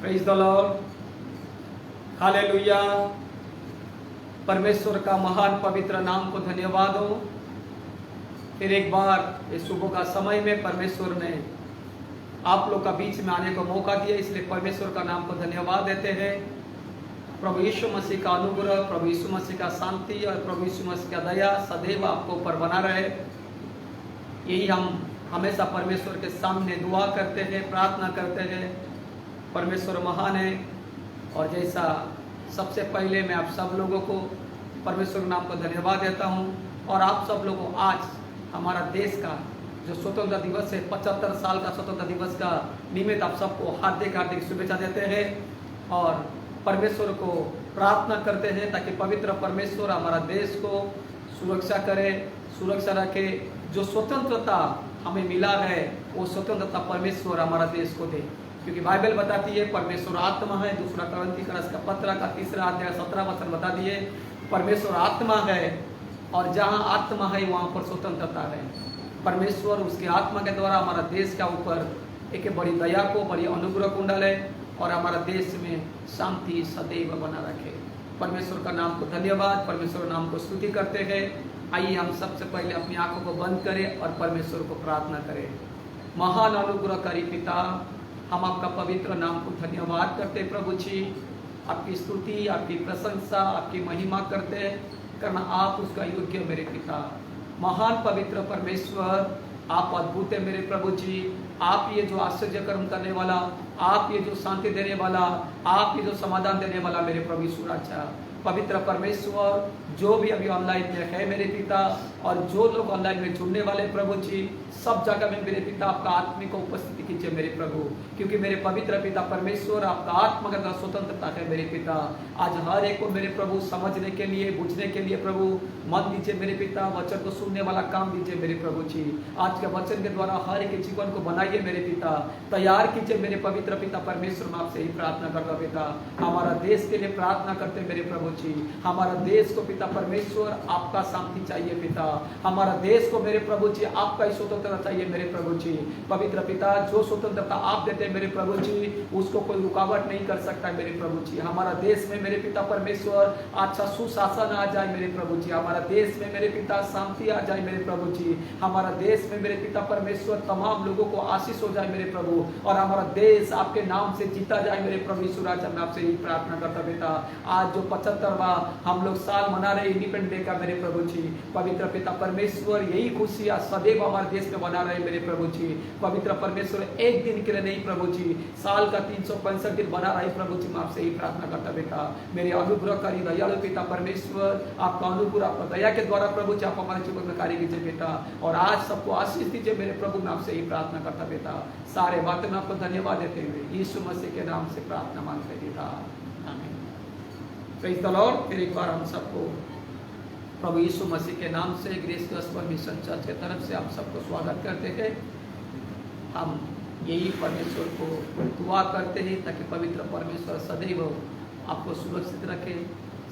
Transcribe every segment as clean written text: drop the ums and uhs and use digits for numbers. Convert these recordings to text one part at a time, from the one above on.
Praise the Lord, hallelujah. परमेश्वर का महान पवित्र नाम को धन्यवाद हो। फिर एक बार इस सुबह का समय में परमेश्वर ने आप लोग का बीच में आने को मौका दिया, इसलिए परमेश्वर का नाम को धन्यवाद देते हैं। प्रभु यीशु मसीह का अनुग्रह, प्रभु यीशु मसीह का शांति और प्रभु यीशु मसीह का दया सदैव आपको ऊपर बना रहे, यही हम हमेशा परमेश्वर के सामने दुआ करते हैं, प्रार्थना करते हैं। परमेश्वर महान है। और जैसा सबसे पहले मैं आप सब लोगों को परमेश्वर के नाम को धन्यवाद देता हूं, और आप सब लोगों को आज हमारा देश का जो स्वतंत्रता दिवस है, 75 साल का स्वतंत्रता दिवस का निमित्त आप सबको हार्दिक हार्दिक शुभेच्छा देते हैं और परमेश्वर को प्रार्थना करते हैं ताकि पवित्र परमेश्वर हमारा देश को सुरक्षा करे, सुरक्षा रखे। जो स्वतंत्रता हमें मिला है वो स्वतंत्रता परमेश्वर हमारा देश को दे, क्योंकि बाइबल बताती है परमेश्वर आत्मा है। दूसरा कोरिन्थियों का पत्र का 3 अध्याय 17 वचन बता दिए परमेश्वर आत्मा है, और जहाँ आत्मा है वहाँ पर स्वतंत्रता है। परमेश्वर उसके आत्मा के द्वारा हमारा देश के ऊपर एक बड़ी दया को, बड़ी अनुग्रह को डाले और हमारा देश में शांति सदैव बना रखे। परमेश्वर का नाम को धन्यवाद, परमेश्वर नाम को स्तुति करते हैं। आइए हम सबसे पहले अपनी आंखों को बंद करें और परमेश्वर को प्रार्थना करें। महान अनुग्रहकारी पिता, हम आपका पवित्र नाम को धन्यवाद करते प्रभु जी। आपकी स्तुति, आपकी प्रशंसा, आपकी महिमा करते करना आप उसका योग्य मेरे पिता। महान पवित्र परमेश्वर, आप अद्भुत है मेरे प्रभु जी। आप ये जो आश्चर्य कर्म करने वाला, आप ये जो शांति देने वाला, आप ये जो समाधान देने वाला मेरे प्रभु यीशु राजा। पवित्र परमेश्वर, जो भी अभी ऑनलाइन में है मेरे पिता, और जो लोग ऑनलाइन में जुड़ने वाले प्रभु जी, सब जगह में मेरे पिता आपका आत्मिक उपस्थिति कीजिए मेरे प्रभु, क्योंकि मेरे पवित्र पिता परमेश्वर आपका आत्मा का स्वतंत्रता है मेरे पिता। आज हर एक को मेरे प्रभु समझने के लिए, बुझने के लिए प्रभु मन दीजिए मेरे पिता। वचन को सुनने वाला काम दीजिए मेरे प्रभु जी। आज के वचन के द्वारा हर एक जीवन को बनाइए मेरे पिता, तैयार कीजिए मेरे पवित्र पिता परमेश्वर। मैं आपसे ही प्रार्थना करता पिता, हमारा देश के लिए प्रार्थना करते मेरे प्रभु जी। हमारा देश को पिता परमेश्वर आपका शांति चाहिए पिता। हमारा देश को मेरे प्रभु जी आपका ही स्वतंत्रता चाहिए मेरे प्रभु जी। पवित्र पिता, जो स्वतंत्रता आप देते हैं मेरे प्रभु जी, उसको कोई रुकावट नहीं कर सकता है मेरे प्रभु जी। हमारा देश में मेरे पिता परमेश्वर अच्छा सुशासन आ जाए मेरे प्रभु जी। हमारा देश में मेरे पिता शांति आ जाए मेरे प्रभु जी। हमारा देश में मेरे पिता परमेश्वर तमाम लोगों को आशीष हो जाए मेरे प्रभु, और हमारा देश आपके नाम से जीता जाए मेरे प्रभु यीशु राजा। मैं आपसे ही प्रार्थना करता पिता, आज जो 75वां हम लोग साल मना रहे इंडिपेंडेंस डे का मेरे प्रभु जी, पवित्र पिता परमेश्वर यही खुशियां सदैव हमारे देश में बना रहे मेरे प्रभु जी। पवित्र परमेश्वर एक दिन के लिए नहीं प्रभु जी, साल का 365 दिन बना रहे प्रभु जी। मैं आपसे ही प्रार्थना करता बेटा, मेरे अनुग्रहकारी दयालु पिता परमेश्वर, आपका अनुग्रह, आपका दया के द्वारा प्रभु जी आप हमारे जीवन में कार्य कीजिए बेटा, और आज सबको आशीष दीजिए मेरे प्रभु। मैं आपसे ही प्रार्थना करता बेटा, सारे बातें में आपको धन्यवाद देते हुए यीशु मसीह के नाम से प्रार्थना मांगते बेटा, आमीन। Praise the Lord. फिर एक बार हम सबको प्रभु यीशु मसीह के नाम से ग्रेस गॉस्पेल मिशन चर्च की तरफ से आप सबको स्वागत करते हैं। हम यही परमेश्वर को दुआ करते हैं ताकि पवित्र परमेश्वर सदैव आपको सुरक्षित रखे,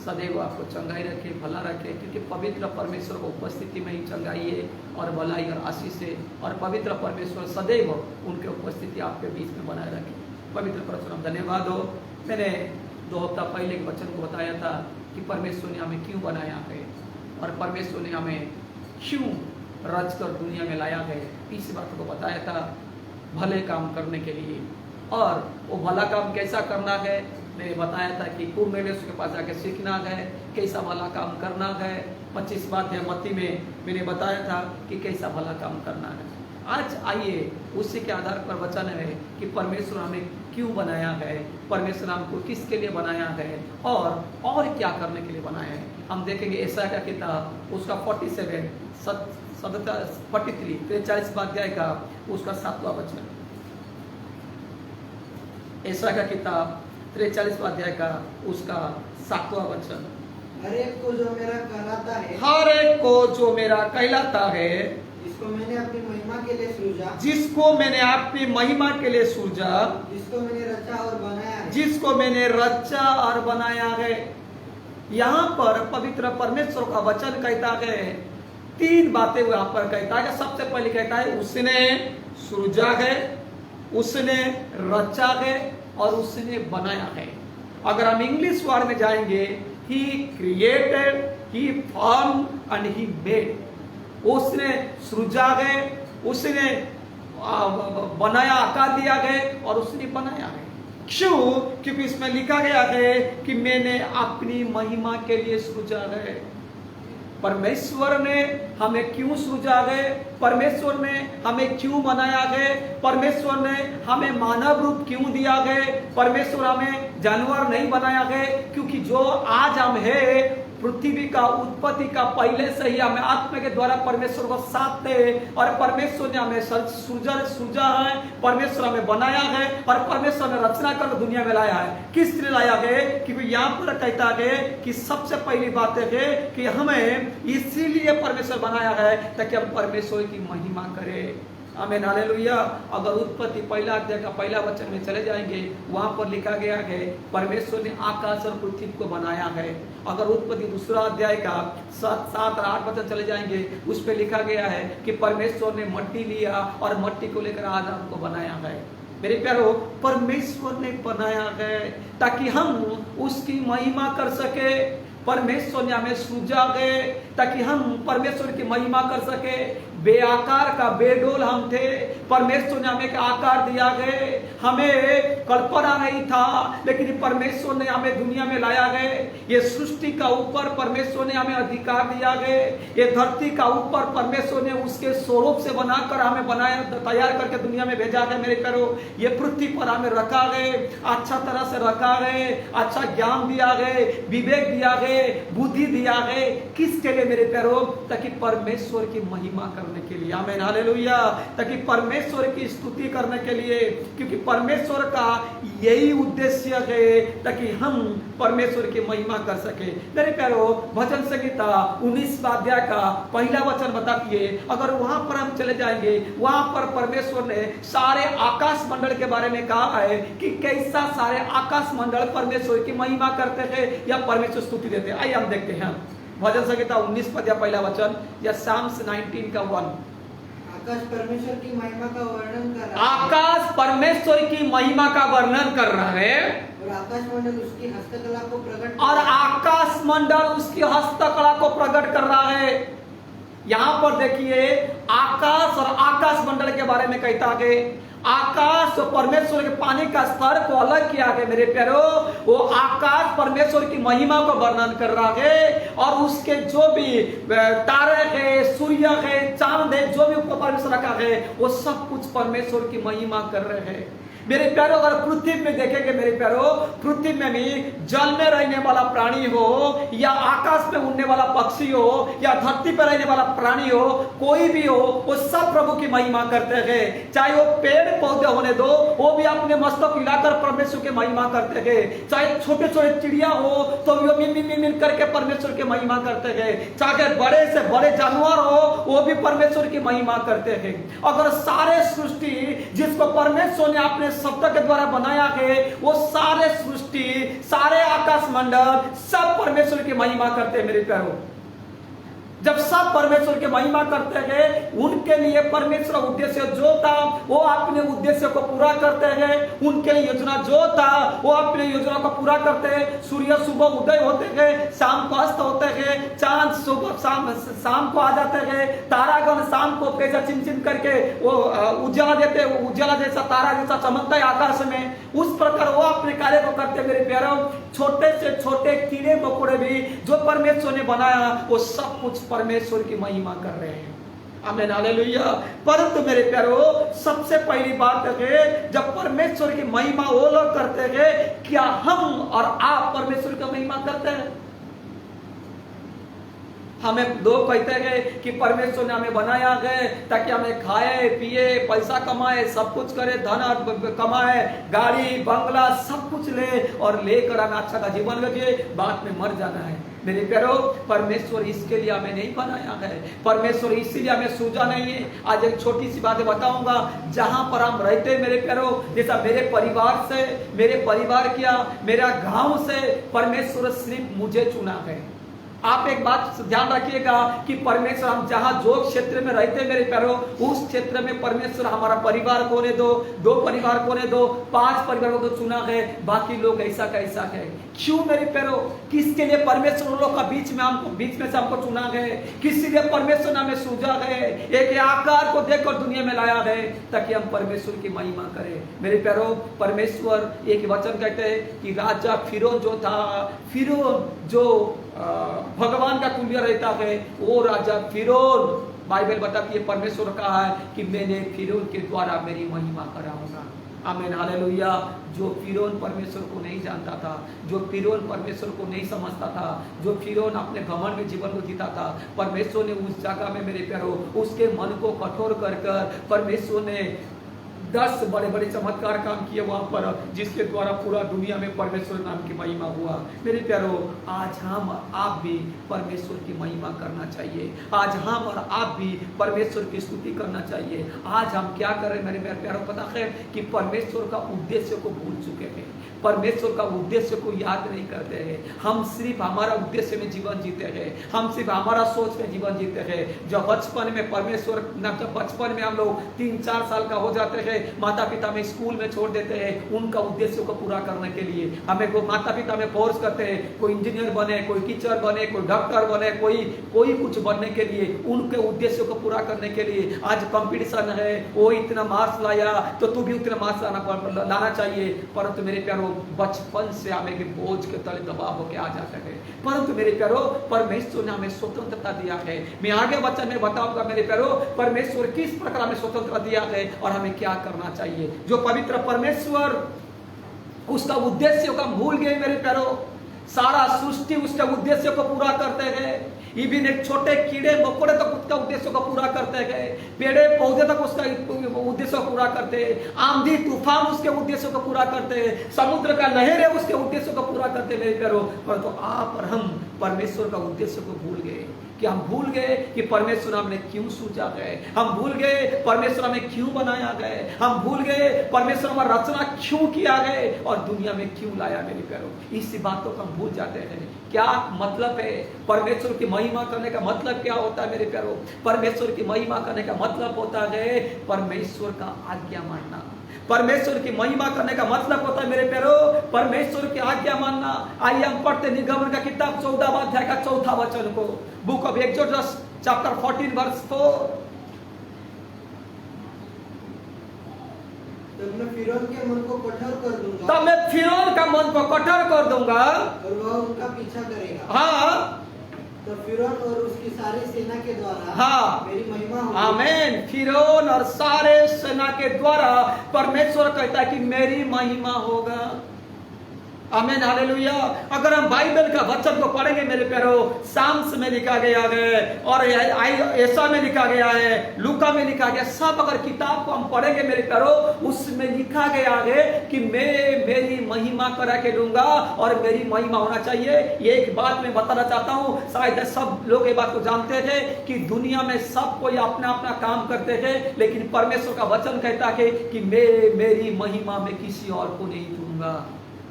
सदैव आपको चंगाई रखे, भला रखे, क्योंकि पवित्र परमेश्वर को उपस्थिति में ही चंगाई है और भलाई और आशीष है, और पवित्र परमेश्वर सदैव उनके उपस्थिति आपके बीच में बनाए रखे। पवित्र परमेश्वर धन्यवाद हो। मैंने 2 हफ्ता पहले एक वचन को बताया था कि परमेश्वर ने हमें क्यों बनाया है और परमेश्वर ने हमें क्यों रचकर दुनिया में लाया है। इस बात को बताया था, भले काम करने के लिए। और वो भला काम कैसा करना है मैंने बताया था कि कुरनेलियुस के पास जाके सीखना है कैसा भला काम करना है। 25 बात है मत्ती में मैंने बताया था कि कैसा भला काम करना है। आज आइए उसी के आधार पर वचन है कि परमेश्वर हमें क्यों बनाया है, परमेश्वर हमको किसके लिए बनाया है और क्या करने के लिए बनाया है। हम देखेंगे यशायाह का किताब उसका 43 अध्याय का उसका 7वां वचन। यशायाह का किताब 43 अध्याय का उसका 7वां वचन। हर एक को जो मेरा कहलाता है, हर एक को जो मेरा कहलाता है, जिसको मैंने अपनी महिमा के लिए सृजा, जिसको मैंने अपनी महिमा के लिए सृजा, जिसको मैंने रचा और बनाया है, जिसको मैंने रचा और बनाया है। यहाँ पर पवित्र परमेश्वर का वचन कहता है, 3 बातें यहाँ पर कहता है। सबसे पहले कहता है उसने सृजा है, उसने रचा है और उसने बनाया है। अगर हम इंग्लिश वर्ड में जाएंगे, he created, he form and he made. उसने सृजा है, उसने बनाया, आकार दिया है और उसने बनाया है। क्यों? क्योंकि इसमें लिखा गया है कि मैंने अपनी महिमा के लिए सृजा है। परमेश्वर ने हमें क्यों सृजा है? परमेश्वर ने हमें क्यों बनाया है? परमेश्वर ने हमें मानव रूप क्यों दिया है? परमेश्वर हमें जानवर नहीं बनाया है, क्योंकि जो आज हम है पृथ्वी का उत्पत्ति का पहले से ही हमें आत्मा के द्वारा परमेश्वर को साथ थे और परमेश्वर ने हमें सृजा है, परमेश्वर हमें बनाया है और परमेश्वर ने रचना कर दुनिया में लाया है। किस लिए लाया है? क्योंकि यहाँ पर कहता है कि सबसे पहली बात है कि हमें इसीलिए परमेश्वर बनाया है ताकि हम परमेश्वर की महिमा करें। आमीन, हालेलुया। अगर उत्पत्ति पहला अध्याय का पहला वचन में चले जाएंगे, वहां पर लिखा गया है परमेश्वर ने आकाश और पृथ्वी को बनाया है। अगर उत्पत्ति दूसरा अध्याय का 7 और 8 वचन चले जाएंगे, उस पर लिखा गया है कि परमेश्वर ने मट्टी लिया और मट्टी को लेकर आदम को बनाया है। मेरे प्यारो, परमेश्वर ने बनाया है ताकि हम उसकी महिमा कर सके। परमेश्वर ने हमें सृजा है ताकि हम परमेश्वर की महिमा कर सके। बेआकार का बेडोल हम थे, परमेश्वर ने हमें एक आकार दिया है। हमें कल्पना नहीं था, लेकिन परमेश्वर ने हमें दुनिया में लाया है। ये सृष्टि का ऊपर परमेश्वर ने हमें अधिकार दिया है। ये धरती का ऊपर परमेश्वर ने उसके स्वरूप से बनाकर हमें बनाया, तैयार करके दुनिया में भेजा है। मेरे करो, ये पृथ्वी पर हमें रखा है, अच्छा तरह से रखा है, अच्छा ज्ञान दिया है, विवेक दिया है, बुद्धि दिया है। किसके लिए मेरे प्यारो? ताकि परमेश्वर की महिमा करने के लिए। आमीन, हालेलुया। ताकि परमेश्वर की स्तुति करने के लिए, क्योंकि परमेश्वर का यही उद्देश्य है ताकि हम परमेश्वर की महिमा कर सके। मेरे प्यारो, भजन संहिता 19 अध्याय का पहला वचन बताइए। अगर वहां पर हम चले जाएंगे, वहां पर परमेश्वर ने सारे आकाश मंडल के बारे में कहा है कि कैसा सारे आकाश मंडल परमेश्वर की महिमा करते हैं या परमेश्वर स्तुति देते हैं। आइए हम देखते हैं भजन संहिता 19 अध्याय पहला वचन या साम्स 19 का 1। आकाश परमेश्वर की महिमा का वर्णन कर रहा है। आकाश परमेश्वर की महिमा का वर्णन कर रहा है और आकाश मंडल उसकी हस्तकला को प्रकट और आकाश मंडल उसकी हस्तकला को प्रकट कर रहा है। यहां पर देखिए, आकाश और आकाश मंडल के बारे में कहता है। आकाश और परमेश्वर के पानी का स्तर को अलग किया है। मेरे प्यारो, वो आकाश परमेश्वर की महिमा को वर्णन कर रहा है और उसके जो भी तारे है, सूर्य है, चांद है, जो भी ऊपर परमेश्वर रखा है, वो सब कुछ परमेश्वर की महिमा कर रहे हैं। मेरे प्यारो, अगर पृथ्वी में देखेंगे मेरे प्यारो, पृथ्वी में भी जल में रहने वाला प्राणी हो या आकाश में उड़ने वाला पक्षी हो या धरती पर रहने वाला प्राणी हो, कोई भी हो, वो सब प्रभु की महिमा करते हैं। चाहे वो पेड़ पौधे होने दो, वो भी अपने मस्तक हिलाकर परमेश्वर की महिमा करते हैं। चाहे छोटे छोटे चिड़िया हो तो वो मिल करके परमेश्वर की महिमा करते हैं। चाहे बड़े से बड़े जानवर हो, वो भी परमेश्वर की महिमा करते हैं। अगर सारे सृष्टि जिसको परमेश्वर ने अपने शब्द के द्वारा बनाया है, वो सारे सृष्टि, सारे आकाश मंडल सब परमेश्वर की महिमा करते हैं। मेरे प्यारो, जब सब परमेश्वर की महिमा करते हैं, उनके लिए परमेश्वर उद्देश्य जो था वो अपने उद्देश्य को पूरा करते हैं। उनके लिए योजना जो था वो अपने योजना को पूरा करते हैं। सूर्य सुबह उदय होते हैं, शाम को अस्त होते हैं, चांद सुबह शाम को आ जाते हैं, तारागण शाम को पैसा चिन चिन करके वो उजाला देते, उजाला जैसा तारा जैसा चमकता है आकाश में। उस प्रकार वो अपने कार्य को करते। मेरे प्यारों, छोटे से छोटे कीड़े मकोड़े भी जो परमेश्वर ने बनाया, वो सब कुछ परमेश्वर की महिमा कर रहे हैं। आमीन, हालेलुया। परंतु मेरे प्यारो, सबसे पहली बात है, जब परमेश्वर की महिमा वो लोग करते हैं, क्या हम और आप परमेश्वर की महिमा करते हैं? हमें लोग कहते हैं कि परमेश्वर ने हमें बनाया है ताकि हमें खाए पिए, पैसा कमाए, सब कुछ करे, धन कमाए, गाड़ी बंगला सब कुछ ले और लेकर हमें अच्छा का जीवन लगे, बाद में मर जाना है। मेरे प्यारो, परमेश्वर इसके लिए हमें नहीं बनाया है। परमेश्वर इसीलिए हमें सूझा नहीं है। आज एक छोटी सी बात बताऊंगा। जहां पर हम रहते हैं मेरे प्यारो, जैसा मेरे परिवार से, मेरे परिवार किया, मेरा गांव से परमेश्वर सिर्फ मुझे चुना है। आप एक बात ध्यान रखिएगा कि परमेश्वर, हम जहां जो क्षेत्र में रहते मेरे प्यारो, उस क्षेत्र में परमेश्वर हमारा परिवार को ने दो परिवार को ने दो, 5 परिवार को तो चुना है, बाकी लोग ऐसा कैसा है। क्यों मेरे प्यारो? किसके लिए परमेश्वर उन लोग का बीच में से हमको चुना है? किसी लिए परमेश्वर ने हमें सूझा है? एक आकार को देखकर दुनिया में लाया है ताकि हम परमेश्वर की महिमा करें। मेरे प्यारो, परमेश्वर एक वचन कहते हैं कि राजा फिरौन जो था, फिरौन जो भगवान का तुल्य रहता है, वो राजा फिरौन, बाइबल बताती है, परमेश्वर कहा है कि मैंने फिरौन के द्वारा मेरी महिमा कराऊंगा। आमीन, हालेलुया। जो फिरौन परमेश्वर को नहीं जानता था, जो फिरौन परमेश्वर को नहीं समझता था, जो फिरौन अपने घमंड में जीवन को जीता था, परमेश्वर ने उस जगह में मेरे प्यारो उसके मन को कठोर कर परमेश्वर ने 10 बड़े बड़े चमत्कार काम किए वहां पर, जिसके द्वारा पूरा दुनिया में परमेश्वर नाम की महिमा हुआ। मेरे प्यारो, आज हम आप भी परमेश्वर की महिमा करना चाहिए। आज हम और आप भी परमेश्वर की स्तुति करना चाहिए। आज हम क्या कर रहे हैं मेरे प्यारो, पता है कि परमेश्वर का उद्देश्य को भूल चुके हैं, परमेश्वर का उद्देश्य को याद नहीं करते हैं। हम सिर्फ हमारा उद्देश्य में जीवन जीते हैं, हम सिर्फ हमारा सोच में जीवन जीते हैं। जब बचपन में परमेश्वर, जब बचपन में हम लोग 3-4 साल का हो जाते हैं, माता पिता में स्कूल में छोड़ देते हैं उनका उद्देश्य को पूरा करने के लिए। हमें को माता पिता में फोर्स करते हैं, कोई इंजीनियर बने, कोई टीचर बने, कोई डॉक्टर बने, कोई कुछ बनने के लिए, उनके उद्देश्य को पूरा करने के लिए। आज कंपटीशन है, वो इतना मार्क्स लाया तो तू भी उतना मार्क्स लाना चाहिए। परंतु मेरे प्यारो, बचपन से हमें के बोझ के तले दबाव होके आ जाते हैं। परंतु मेरे प्यारो, परमेश्वर ने हमें स्वतंत्रता दिया है। मैं आगे वचन में बताऊंगा मेरे प्यारो, परमेश्वर किस प्रकार हमें स्वतंत्रता दिया है और हमें क्या करना चाहिए। जो पवित्र परमेश्वर उसका उद्देश्य का भूल गए मेरे प्यारो, सारा सृष्टि उसके उद्देश्य को पूरा करते गए। इवन एक छोटे कीड़े मकोड़े तक उसका उद्देश्य को पूरा करते गए, पेड़े पौधे तक उसका उद्देश्य को पूरा करते, आंधी तूफान उसके उद्देश्य को पूरा करते, समुद्र का लहरें उसके उद्देश्य को पूरा करते मेरे प्यारो। परंतु आप और हम परमेश्वर का उद्देश्य को भूल गए। कि हम भूल गए कि परमेश्वर हमने क्यों सूझा गए, हम भूल गए परमेश्वर हमें क्यों बनाया गए, हम भूल गए परमेश्वर हमारा रचना क्यों किया गए और दुनिया में क्यों लाया मेरे प्यारो। इसी बातों को हम भूल जाते हैं। क्या मतलब है परमेश्वर की महिमा करने का मतलब क्या होता है मेरे प्यारो? परमेश्वर की महिमा करने का मतलब होता है परमेश्वर का आज्ञा मानना। परमेश्वर की महिमा करने का मतलब होता है मेरे प्यारो परमेश्वर की आज्ञा मानना। आइए हम पढ़ते निर्गमन का किताब 14वां अध्याय का 4था वचन को, book of Exodus chapter 14 verse 4। तब मैं फिरौन के मन को कठोर कर दूंगा, तब मैं फिरौन का मन को कठोर कर दूंगा और वह उनका पीछा करेगा। हाँ, तो फिरौन और उसकी सारी सेना के द्वारा हाँ, मेरी महिमा होगी। आमीन। फिरौन और सारे सेना के द्वारा परमेश्वर कहता है कि मेरी महिमा होगा। आमीन, हालेलुया। अगर हम बाइबल का वचन को पढ़ेंगे मेरे प्यारो, साम्स में लिखा गया है और ऐसा में लिखा गया है, लूका में लिखा गया, सब अगर किताब को हम पढ़ेंगे मेरे प्यारो, उसमें लिखा गया है कि मैं मेरी महिमा करा के दूंगा और मेरी महिमा होना चाहिए। ये एक बात मैं बताना चाहता हूँ, शायद सब लोग ये बात को जानते थे कि दुनिया में सब कोई अपना अपना काम करते थे, लेकिन परमेश्वर का वचन कहता है कि मैं मेरी महिमा में किसी और को नहीं दूंगा।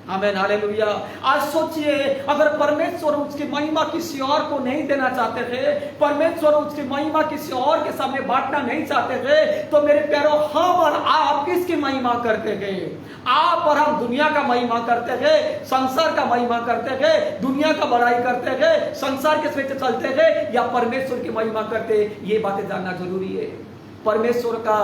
आमीन, हालेलुया। आज सोचिए, अगर परमेश्वर उसकी महिमा किसी और को नहीं देना चाहते थे, परमेश्वर उसकी महिमा किसी और के सामने बांटना नहीं चाहते थे, तो मेरे प्यारो हम और आप किसकी महिमा करते थे? आप और हम दुनिया का महिमा करते थे, संसार का महिमा करते थे, दुनिया का बड़ाई करते थे, संसार के स्वेच्छा चलते थे, या परमेश्वर की महिमा करते? ये बातें जानना जरूरी है। परमेश्वर का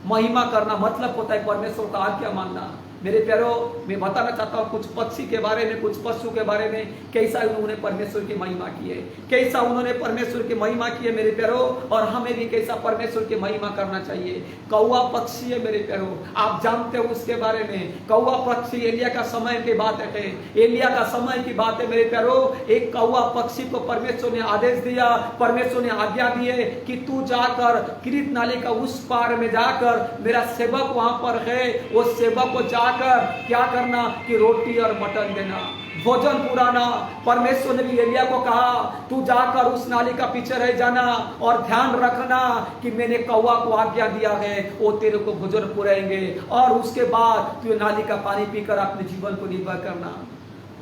महिमा करना मतलब होता है परमेश्वर का आज्ञा मानना। मेरे प्यारो, मैं बताना चाहता हूँ कुछ पक्षी के बारे में, कुछ पशु के बारे में, कैसा उन्होंने परमेश्वर की महिमा की है, कैसा उन्होंने परमेश्वर की महिमा की है मेरे प्यारो, और हमें भी कैसा परमेश्वर की महिमा करना चाहिए। कौवा पक्षी है मेरे प्यारो, आप जानते हो उसके बारे में। कौवा पक्षी एलिया का समय की बात है, एलिया का समय की बात है मेरे प्यारो। एक कौवा पक्षी को परमेश्वर ने आदेश दिया, परमेश्वर ने आज्ञा दी है कि तू जाकर किरीत नाले का उस पार में जाकर, मेरा सेवक वहां पर है, वो सेवक को जाकर क्या करना कि रोटी और मटन देना, भोजन पुराना। परमेश्वर ने भी एलिया को कहा तू जाकर उस नाली का पीछे रह जाना और ध्यान रखना कि मैंने कौवा को आज्ञा दिया है, वो तेरे को भोजन पुराएंगे और उसके बाद तू नाली का पानी पीकर अपने जीवन को निर्वाह करना।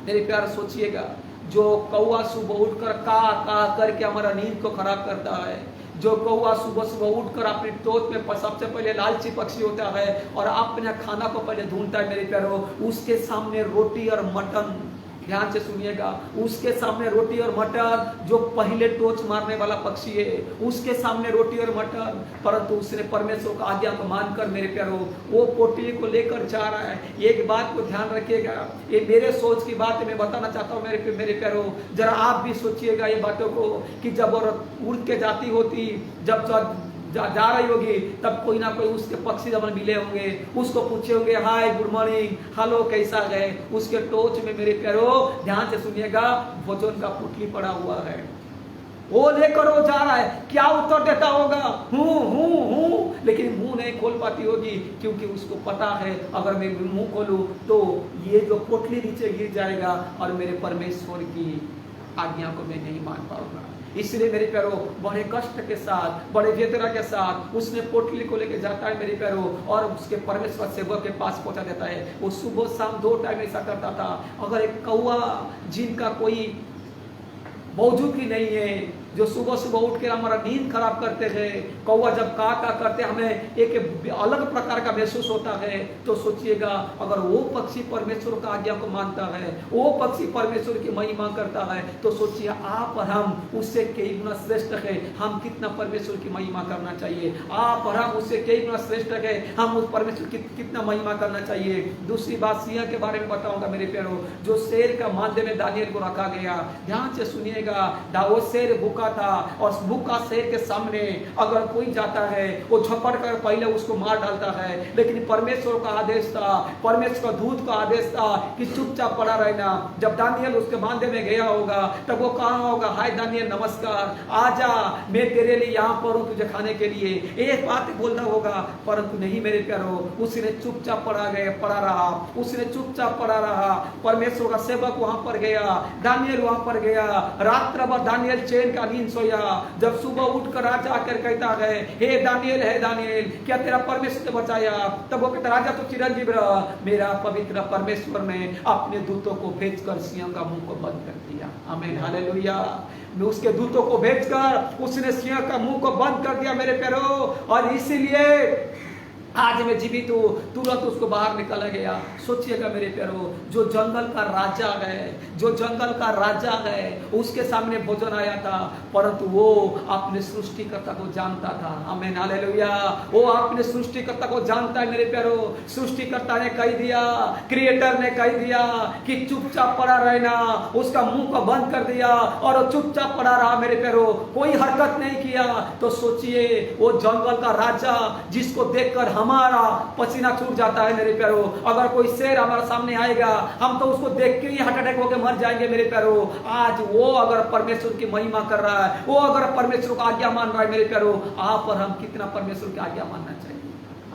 मेरे प्यार सोचिएगा, जो कौवा सुबह उठकर का करके हमारा नींद को खराब करता है, जो कौवा सुबह सुबह उठकर अपनी टोट में सबसे पहले लालची पक्षी होता है और अपने खाना को पहले ढूंढता है मेरे प्यारो, उसके सामने रोटी और मटन, ध्यान से सुनिएगा, उसके सामने रोटी और मटन, जो पहले टोच मारने वाला पक्षी है उसके सामने रोटी और मटन, परंतु उसने परमेश्वर का आज्ञा को मानकर मेरे प्यारो वो पोटली को लेकर जा रहा है। एक बात को ध्यान रखिएगा, ये मेरे सोच की बात मैं बताना चाहता हूँ मेरे प्यारो, जरा आप भी सोचिएगा ये बातों को कि जब औरत उड़ के जाती होती, जब जा रही होगी, तब कोई ना कोई उसके पक्षी जब मिले होंगे, उसको पूछे होंगे हाय गुड मॉर्निंग, हेलो कैसा गए, उसके टोच में मेरे प्यारो ध्यान से सुनिएगा भोजन का पुटली पड़ा हुआ है, वो लेकर वो जा रहा है, क्या उत्तर देता होगा, हूँ, लेकिन मुंह नहीं खोल पाती होगी, क्योंकि उसको पता है अगर मैं मुंह खोलूं तो ये जो पोटली नीचे गिर जाएगा और मेरे परमेश्वर की आज्ञा को मैं नहीं मान पाऊंगा। इसलिए मेरे प्यारो बड़े कष्ट के साथ, बड़े वेदना के साथ उसने पोटली को लेकर जाता है मेरे प्यारो, और उसके परमेश्वर सेवक के पास पहुंचा देता है। वो सुबह शाम 2 टाइम ऐसा करता था। अगर एक कौवा जिनका कोई मौजूद ही नहीं है, जो सुबह सुबह उठ के हमारा नींद खराब करते हैं, कौवा जब का करते हमें एक अलग प्रकार का महसूस होता है, तो सोचिएगा अगर वो पक्षी परमेश्वर का आज्ञा को मानता है, वो पक्षी परमेश्वर की महिमा करता है, तो सोचिए आप और हम उससे कई गुना श्रेष्ठ है, हम कितना परमेश्वर की महिमा करना चाहिए। आप और हम उससे कई गुना श्रेष्ठ है, हम उस परमेश्वर की कितना महिमा करना चाहिए। दूसरी बात सिंह के बारे में बताऊंगा मेरे प्यारो, जो शेर का माध्य में दानियल को रखा गया। ध्यान से सुनिएगा, वो शेर भूखा था और भूखा शेर के सामने अगर कोई जाता है वो झपट कर पहले उसको मार डालता है, लेकिन परमेश्वर का आदेश था, परमेश्वर का दूत का आदेश था कि चुपचाप पड़ा रहना। जब दानियल उसके बांधे में गया होगा तब वो कहा होगा हाय दानियल नमस्कार, आजा मैं तेरे लिए यहाँ पर हूँ तुझे खाने के लिए, एक बात बोलना होगा, परंतु नहीं मेरे प्यारो, उसने चुपचाप पड़ा रहा, उसने चुपचाप पड़ा रहा। परमेश्वर का सेवक वहां पर गया, दानियल वहां पर गया, रात्र भर दानियल चैन का नींद सोया। जब सुबह उठकर राजा आकर कहता है हे दानियल क्या तेरा परमेश्वर ने बचाया, तब वो कहता राजा तो चिरंजीव रहा, मेरा पवित्र परमेश्वर ने अपने दूतों को भेजकर सिंह का मुंह को बंद कर दिया। आमीन हालेलुया। उसके दूतों को भेजकर उसने सिंह का मुंह को बंद कर दिया मेरे प्यारो, और इसीलिए आज मैं जीवित हूँ, तुरंत उसको बाहर निकला गया। सोचिएगा मेरे प्यारो, जो जंगल का राजा है, जो जंगल का राजा है, उसके सामने भोजन आया था, परंतु वो अपने सृष्टिकर्ता को जानता था। आमीन हालेलुया। वो अपने सृष्टिकर्ता को जानता है मेरे प्यारो। सृष्टिकर्ता ने कह दिया, क्रिएटर ने कह दिया कि चुपचाप पड़ा रहना, उसका मुंह को बंद कर दिया और वो चुपचाप पड़ा रहा मेरे प्यारो, कोई हरकत नहीं किया। तो सोचिए वो जंगल का राजा जिसको देखकर हमारा पसीना छूट जाता है मेरे प्यारो, अगर कोई शेर हमारे सामने आएगा हम तो उसको देख के ही हार्ट अटैक होकर मर जाएंगे मेरे प्यारो। आज वो अगर परमेश्वर की महिमा कर रहा है, वो अगर परमेश्वर का आज्ञा मान रहा है मेरे प्यारो, आप और हम कितना परमेश्वर की आज्ञा मानना चाहिए।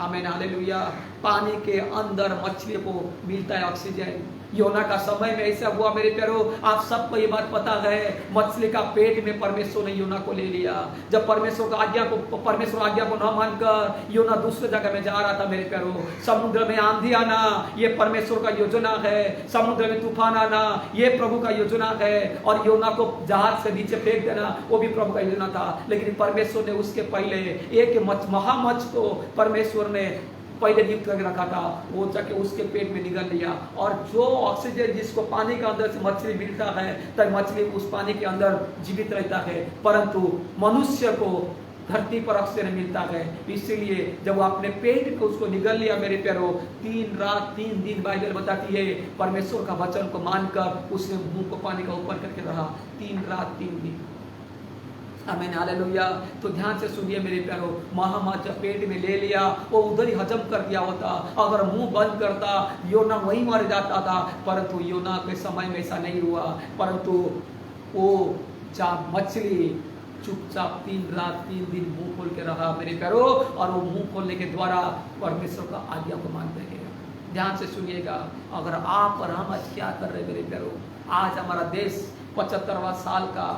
आमीन हालेलुया। पानी के अंदर मछली को मिलता है ऑक्सीजन। योना का समय में ऐसा हुआ मेरे प्यारो, आप सबको ये बात पता है, मछली का पेट में परमेश्वर ने योना को ले लिया। जब परमेश्वर आज्ञा को न मानकर योना दूसरे जगह में जा रहा था मेरे प्यारो। समुद्र में आंधी आना ये परमेश्वर का योजना है, समुद्र में तूफान आना ये प्रभु का योजना है, और योना को जहाज से नीचे फेंक देना वो भी प्रभु का योजना था। लेकिन परमेश्वर ने उसके पहले एक महामच्छ को परमेश्वर ने पहले नियुक्त करके रखा था, वो जाके उसके पेट में निगल लिया। और जो ऑक्सीजन जिसको पानी के अंदर से मछली मिलता है, तब मछली उस पानी के अंदर जीवित रहता है, परंतु मनुष्य को धरती पर ऑक्सीजन मिलता है। इसीलिए जब वो अपने पेट को उसको निगल लिया मेरे प्यारो, 3 रात 3 दिन बाइबल बताती है, परमेश्वर का वचन को मानकर उसने मुंह को पानी का ऊपर करके रहा 3 रात 3 दिन। आमीन हालेलुया। तो ध्यान से सुनिए मेरे प्यारो, महामच्छ पेट में ले लिया, वो उधर ही हजम कर दिया होता, अगर मुंह बंद करता योना वहीं मर जाता था, परंतु योना के समय में ऐसा नहीं हुआ, परंतु वो मछली चुपचाप 3 रात 3 दिन मुंह खोल के रहा मेरे प्यारो, और वो मुंह खोलने के द्वारा परमेश्वर का आज्ञा को मानते गए। ध्यान से सुनिएगा, अगर आप और हम आज क्या कर रहे मेरे प्यारो, आज हमारा देश 75वां साल का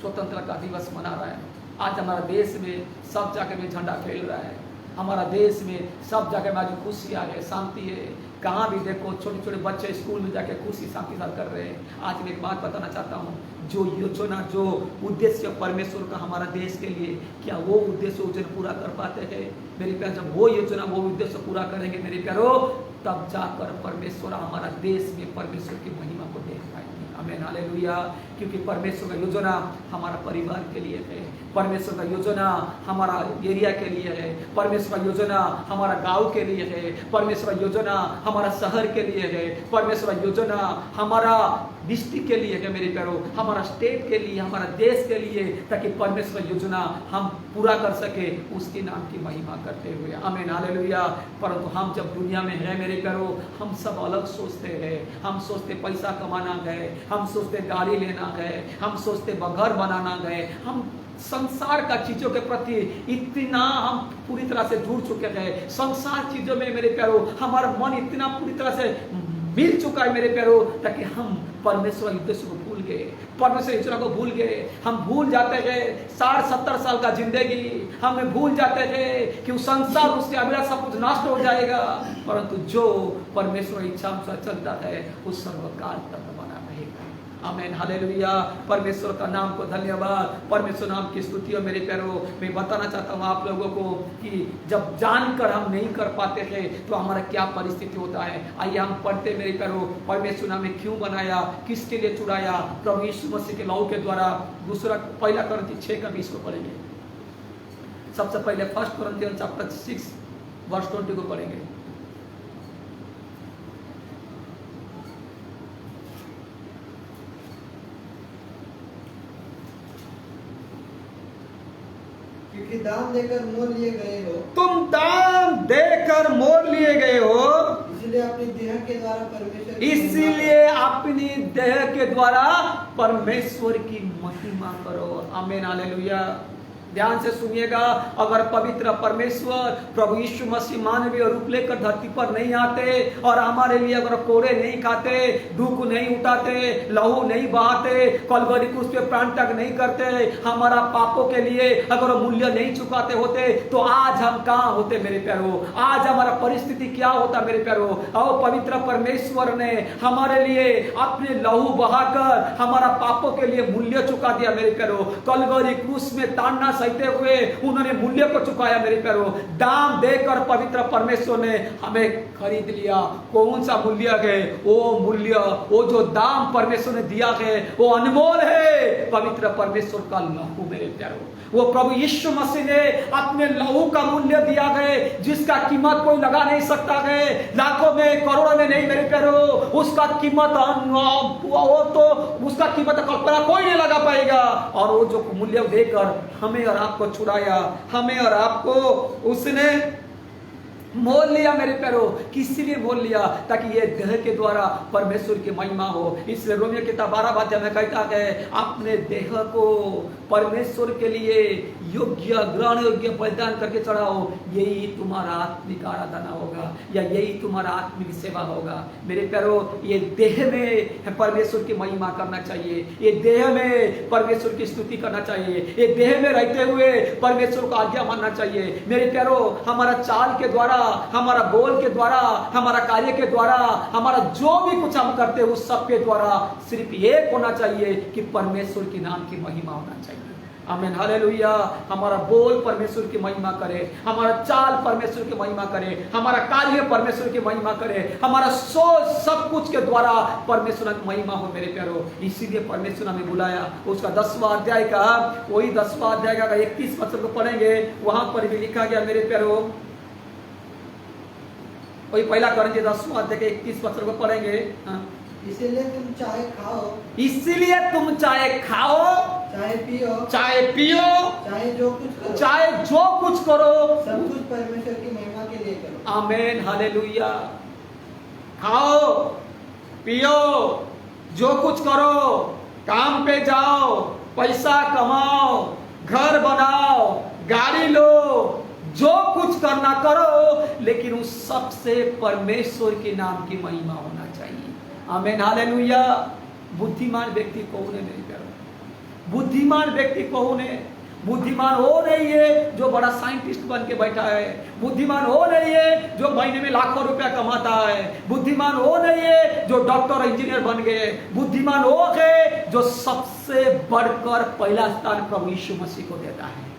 स्वतंत्रता दिवस मना रहा है। आज हमारा देश में सब जगह में झंडा फैल रहा है, हमारा देश में सब जगह में आज खुशियाँ है, शांति है। कहाँ भी देखो छोटे छोटे बच्चे स्कूल में जाके खुशी शांति साथ कर रहे हैं। आज मैं एक बात बताना चाहता हूँ, जो योजना जो उद्देश्य परमेश्वर का हमारा देश के लिए, क्या वो उद्देश्य योजना पूरा कर पाते हैं मेरे प्यार? जब वो योजना वो उद्देश्य पूरा करेंगे मेरे प्यारो, तब जाकर परमेश्वर हमारा देश में परमेश्वर की महिमा को देख पाएंगे। आमीन, हालेलुया। क्योंकि परमेश्वर का योजना हमारा परिवार के लिए है, परमेश्वर का योजना हमारा एरिया के लिए है, परमेश्वर का योजना हमारा गांव के लिए है, परमेश्वर का योजना हमारा शहर के लिए है, परमेश्वर का योजना हमारा डिस्ट्रिक्ट के लिए है मेरे प्यारो, हमारा स्टेट के लिए, हमारा देश के लिए, ताकि परमेश्वर की योजना हम पूरा कर सके, उसके नाम की महिमा करते हुए। आमीन, हालेलुया। परंतु हम जब दुनिया में है मेरे प्यारो, हम सब अलग सोचते हैं। हम सोचते पैसा कमाना गए, हम सोचते गाड़ी लेना गए, हम सोचते घर बनाना गए, हम संसार का चीजों के प्रति इतना हम पूरी तरह से जुड़ चुके हैं। संसार चीजों में मेरे प्यारो हमारा मन इतना पूरी तरह से मिल चुका है मेरे प्यारो, ताकि हम परमेश्वर उद्देश्य को भूल गए, परमेश्वर योजना को भूल गए। हम भूल जाते हैं 60-70 साल का जिंदगी, हमें भूल जाते हैं कि उस संसार उसके अभिलाष सब कुछ नष्ट हो जाएगा, परंतु जो परमेश्वर इच्छा अनुसार चलता है उस सर्वकाल तक बना रहेगा। आमीन, हालेलुया। परमेश्वर का नाम को धन्यवाद, परमेश्वर नाम की स्तुति। और मेरे प्यारो, मैं बताना चाहता हूँ आप लोगों को कि जब जानकर हम नहीं कर पाते हैं तो हमारा क्या परिस्थिति होता है। आइए हम पढ़ते मेरे प्यारो, परमेश्वर ने हमें क्यों बनाया, किसके लिए चुराया? प्रभु यीशु मसीह के लहू के द्वारा। पहला कोरिन्थी 6:20 को पढ़ेंगे। सबसे पहले 1 कोरिन्थियंस चैप्टर 6 वर्स 20 को पढ़ेंगे। क्योंकि दाम देकर मोल लिए गए हो, तुम दाम देकर मोल लिए गए हो, इसलिए अपनी देह के द्वारा परमेश्वर की इसीलिए अपनी देह के द्वारा परमेश्वर की महिमा करो। आमीन, हालेलुया। ध्यान से सुनिएगा, अगर पवित्र परमेश्वर प्रभु यीशु मसीह मानवीय रूप लेकर धरती पर नहीं आते और हमारे लिए अगर कोड़े नहीं खाते, दुख नहीं उठाते, लहू नहीं बहाते, कलवरी क्रूस पे प्राण त्याग नहीं करते, हमारा पापों के लिए अगर मूल्य नहीं चुकाते होते, तो आज हम कहाँ होते मेरे प्यारो? आज हमारा परिस्थिति क्या होता मेरे प्यारो? और पवित्र परमेश्वर ने हमारे लिए अपने लहू बहाकर हमारा पापों के लिए मूल्य चुका दिया मेरे प्यारो। कलवरी क्रूस में ताड़ना सहते हुए उन्होंने मूल्य को चुकाया मेरे प्यारो। दाम देकर पवित्र परमेश्वर ने हमें खरीद लिया। कौन सा मूल्य है? वो मूल्य, वो जो दाम परमेश्वर ने दिया है वो अनमोल है, पवित्र परमेश्वर का लहू मेरे प्यारो। वो प्रभु यीशु मसीह ने अपने लहू का मूल्य दिया है, जिसका कीमत कोई लगा नहीं सकता है, लाखों में करोड़ों में नहीं मेरे प्यारो। उसका कीमत वो तो उसका कीमत कल्पना कोई नहीं लगा पाएगा। और वो जो मूल्य देकर हमें और आपको छुड़ाया, हमें और आपको उसने मोल लिया मेरे प्यारो। किसी लिए मोल लिया? ताकि ये देह के द्वारा परमेश्वर की महिमा हो। इसलिए रोमियो किताब 12 अध्याय में कहता है, अपने देह को परमेश्वर के लिए योग्य, ग्रहण योग्य बलिदान करके चढ़ाओ, यही तुम्हारा आत्मिक आराधना होगा, या यही तुम्हारा आत्मिक सेवा होगा मेरे प्यारो। ये देह में परमेश्वर की महिमा करना चाहिए, ये देह में परमेश्वर की स्तुति करना चाहिए, ये देह में रहते हुए परमेश्वर को आज्ञा मानना चाहिए मेरे प्यारो। हमारा चाल के द्वारा, हमारा बोल के द्वारा, हमारा कार्य के द्वारा, हमारा जो भी कुछ हम करते हैं उस सब के द्वारा सिर्फ एक होना चाहिए कि परमेश्वर के नाम की महिमा होना चाहिए। आमीन, हालेलुया। हमारा बोल परमेश्वर की महिमा करे, हमारा चाल परमेश्वर की महिमा करे, हमारा कार्य परमेश्वर की महिमा करे, हमारा सोच सब कुछ के द्वारा परमेश्वर की महिमा हो मेरे प्यारो। इसीलिए परमेश्वर हमें बुलाया। उसका 10वां अध्याय का, वही 10वां अध्याय का 31 वचन को पढ़ेंगे, वहां पर भी लिखा गया मेरे प्यारो। वही पहला कोरिन्थी 10वां अध्याय के 31 वचन को पढ़ेंगे। इसीलिए तुम चाहे खाओ, इसलिए तुम चाहे खाओ, चाहे पियो, चाहे पियो, चाहे जो कुछ करो, चाहे जो कुछ करो, सब कुछ परमेश्वर की महिमा के लिए करो। आमीन, हालेलुया। खाओ, पियो, जो कुछ करो, काम पे जाओ, पैसा कमाओ, घर बनाओ, गाड़ी लो, जो कुछ करना करो, लेकिन उस सबसे परमेश्वर के नाम की महिमा होना चाहिए। आमीन, हालेलुया। बुद्धिमान व्यक्ति कौन है मेरे प्यारो? बुद्धिमान व्यक्ति कौन है? बुद्धिमान वो नहीं है जो बड़ा साइंटिस्ट बन के बैठा है। बुद्धिमान वो नहीं है जो महीने में लाखों रुपया कमाता है। बुद्धिमान वो नहीं है जो डॉक्टर इंजीनियर बन गए। बुद्धिमान वो है जो सबसे बढ़कर पहला स्थान प्रभु यीशु मसीह को देता है।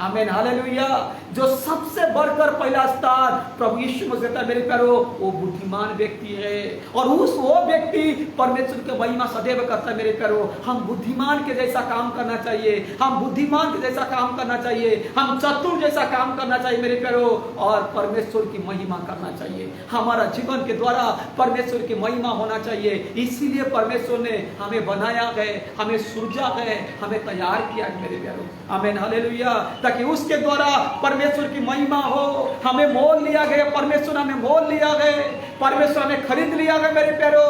आमीन, हालेलुया। जो सबसे बढ़कर पहला स्थान प्रभु यीशु मसीह देता है मेरे प्यारो, वो बुद्धिमान व्यक्ति है। और वो व्यक्ति परमेश्वर की महिमा सदैव करता है मेरे प्यारो। हम बुद्धिमान के जैसा काम करना चाहिए, हम बुद्धिमान के जैसा काम करना चाहिए, हम चतुर जैसा काम करना चाहिए मेरे प्यारो, और परमेश्वर की महिमा करना चाहिए। हमारा जीवन के द्वारा परमेश्वर की महिमा होना चाहिए। इसीलिए परमेश्वर ने हमें बनाया गए, हमें सृजा गए, हमें तैयार किया मेरे प्यारो। आमीन, हालेलुया। ताकि उसके द्वारा परमेश्वर की महिमा हो। हमें मोल लिया गया, परमेश्वर हमें मोल लिया गए, परमेश्वर हमें खरीद लिया गया मेरे प्यारो,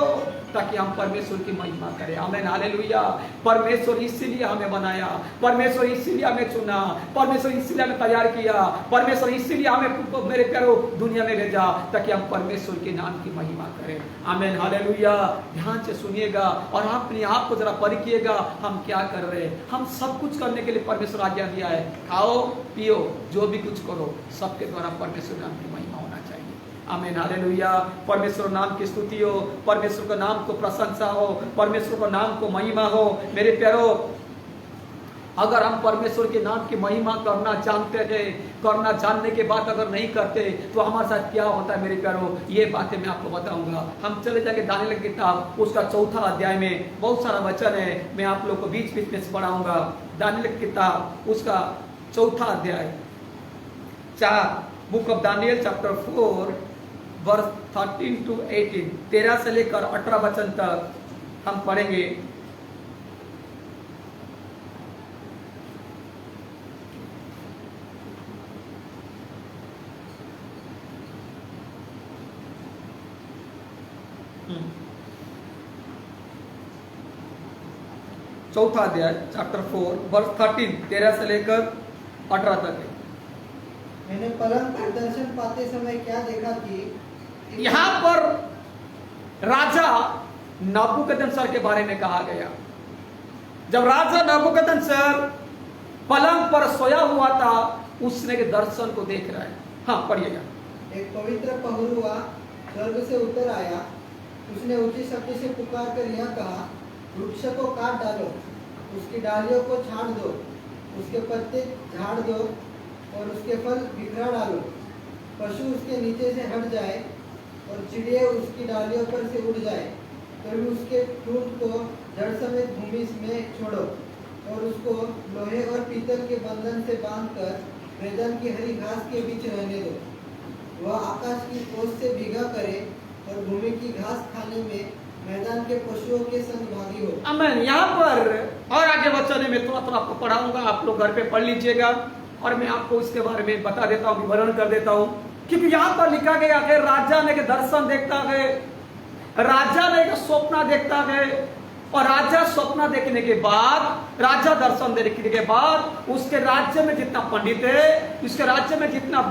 ताकि हम परमेश्वर की महिमा करें। आमीन, हालेलुया। परमेश्वर इसीलिए हमें बनाया, परमेश्वर इसीलिए हमें चुना, परमेश्वर इसीलिए हमें तैयार किया, परमेश्वर इसीलिए हमें मेरे प्यारो दुनिया में भेजा, ताकि हम परमेश्वर के नाम की महिमा करें। आमीन, हालेलुया। ध्यान से सुनिएगा और अपने आप को जरा परखिएगा, हम क्या कर रहे हैं। हम सब कुछ करने के लिए परमेश्वर आज्ञा दिया है। खाओ पियो, जो भी कुछ करो, सबके द्वारा परमेश्वर नाम की महिमा होना चाहिए। आमीन, हालेलुया। परमेश्वर नाम की स्तुति हो, परमेश्वर का नाम को प्रशंसा हो, परमेश्वर का नाम को महिमा हो मेरे प्यारो। अगर हम परमेश्वर के नाम की महिमा करना जानते हैं, करना जानने के बाद अगर नहीं करते तो हमारे साथ क्या होता है मेरे प्यारो, ये बातें मैं आपको बताऊंगा। हम चले जाके दानिएल की किताब उसका 4 अध्याय में बहुत सारा वचन है, मैं आप लोग को बीच बीच में पढ़ाऊंगा। दानिएल की किताब उसका 4 अध्याय 4, book of Daniel chapter 4 verse 13 to 18, 13 से लेकर 18 वचन तक हम पढ़ेंगे। चौथा अध्याय चैप्टर 4 वर्स 13 से लेकर 18 तक है। मैंने पलंग पर दर्शन पाते समय क्या देखा कि यहाँ पर राजा नबूकदनेस्सर के बारे में कहा गया। जब राजा नबूकदनेस्सर पलंग पर सोया हुआ था, उसने के दर्शन को देख रहा है। हाँ, पढ़िएगा। एक पवित्र पहरुआ स्वर्ग से उतर आया, उसने ऊंची शब्द से पुकार कर यह कहा, वृक्ष को काट डालो, उसकी डालियों को छाड़ दो, उसके पत्ते झाड़ दो और उसके फल बिखरा डालो। पशु उसके नीचे से हट जाए और चिड़िया उसकी डालियों पर से उड़ जाए, तो उसके ठूंठ को जड़ समेत भूमि में छोड़ो और उसको लोहे और पीतल के बंधन से बांधकर मैदान की हरी घास के बीच रहने दो। वह आकाश की ओस से भीगा करे और भूमि की घास खाने में मैदान के पशुओं के संग भागी हो। आमीन। यहाँ पर और आगे वचन में थोड़ा थोड़ा आपको पढ़ाऊंगा, आप लोग घर पे पढ़ लीजिएगा और मैं आपको इसके बारे में बता देता हूँ, विवरण कर देता हूँ। क्योंकि यहाँ पर लिखा गया है राजा ने के दर्शन देखता है, राजा ने एक स्वप्न देखता है, और राजा स्वप्न देखने के बाद, राजा दर्शन देखने के बाद उसके राज्य में जितना पंडित है, उसके राज्य में जितना